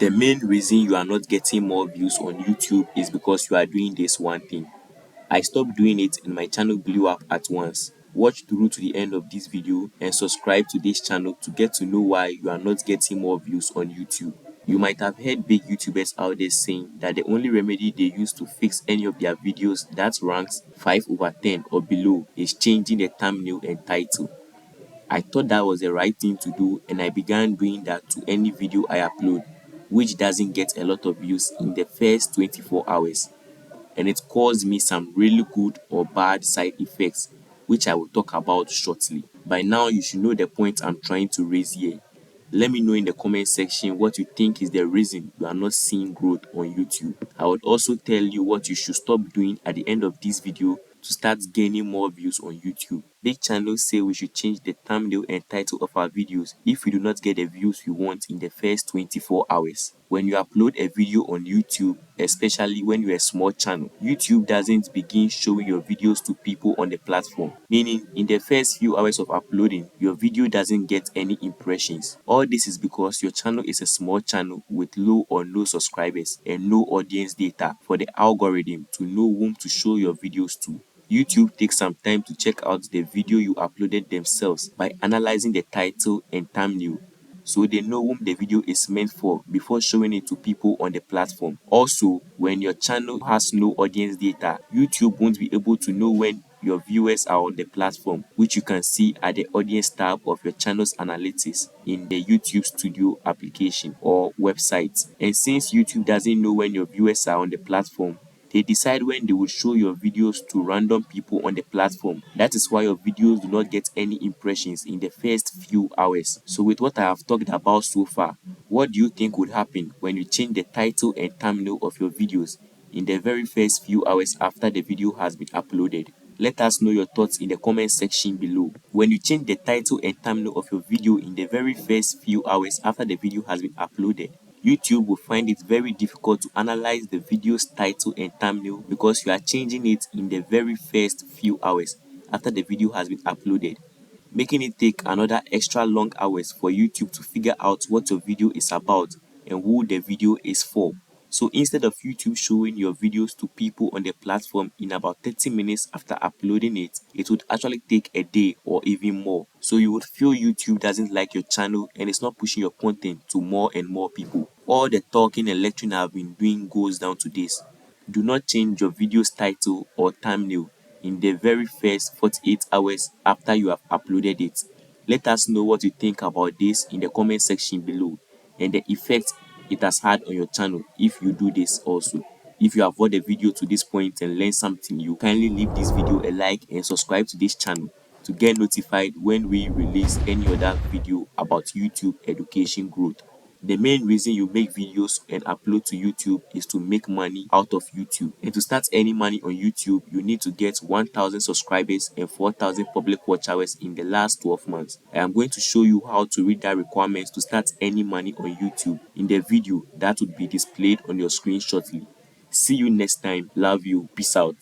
The main reason you are not getting more views on YouTube is because you are doing this one thing. I stopped doing it and my channel blew up at once. Watch through to the end of this video and subscribe to this channel to get to know why you are not getting more views on YouTube. You might have heard big YouTubers out there saying that the only remedy they use to fix any of their videos that ranks 5/10 or below is changing the thumbnail and title. I thought that was the right thing to do and I began doing that to any video I upload, which doesn't get a lot of views in the first 24 hours. And it caused me some really good or bad side effects, which I will talk about shortly. By now, you should know the point I'm trying to raise here. Let me know in the comment section what you think is the reason you are not seeing growth on YouTube. I would also tell you what you should stop doing at the end of this video to start gaining more views on YouTube. Big channels say we should change the thumbnail and title of our videos if we do not get the views we want in the first 24 hours. When you upload a video on YouTube, especially when you're a small channel, YouTube doesn't begin showing your videos to people on the platform, meaning in the first few hours of uploading, your video doesn't get any impressions. All this is because your channel is a small channel with low or no subscribers and no audience data for the algorithm to know whom to show your videos to. YouTube takes some time to check out the video you uploaded themselves by analyzing the title and thumbnail, so they know whom the video is meant for before showing it to people on the platform. Also, when your channel has no audience data, YouTube won't be able to know when your viewers are on the platform, which you can see at the audience tab of your channel's analytics in the YouTube Studio application or website. And since YouTube doesn't know when your viewers are on the platform, they decide when they will show your videos to random people on the platform. That is why your videos do not get any impressions in the first few hours. So with what I have talked about so far, what do you think would happen when you change the title and thumbnail of your videos in the very first few hours after the video has been uploaded? Let us know your thoughts in the comment section below. When you change the title and thumbnail of your video in the very first few hours after the video has been uploaded, YouTube will find it very difficult to analyze the video's title and thumbnail because you are changing it in the very first few hours after the video has been uploaded, making it take another extra long hours for YouTube to figure out what your video is about and who the video is for. So instead of YouTube showing your videos to people on the platform in about 30 minutes after uploading it, it would actually take a day or even more. So you would feel YouTube doesn't like your channel and it's not pushing your content to more and more people. All the talking and lecturing I've been doing goes down to this. Do not change your video's title or thumbnail in the very first 48 hours after you have uploaded it. Let us know what you think about this in the comment section below and the effect it has had on your channel if you do this also. If you have watched the video to this point and learned something new, kindly leave this video a like and subscribe to this channel to get notified when we release any other video about YouTube education growth. The main reason you make videos and upload to YouTube is to make money out of YouTube. And to start earning money on YouTube, you need to get 1,000 subscribers and 4,000 public watch hours in the last 12 months. I am going to show you how to read that requirements to start earning money on YouTube in the video that would be displayed on your screen shortly. See you next time. Love you. Peace out.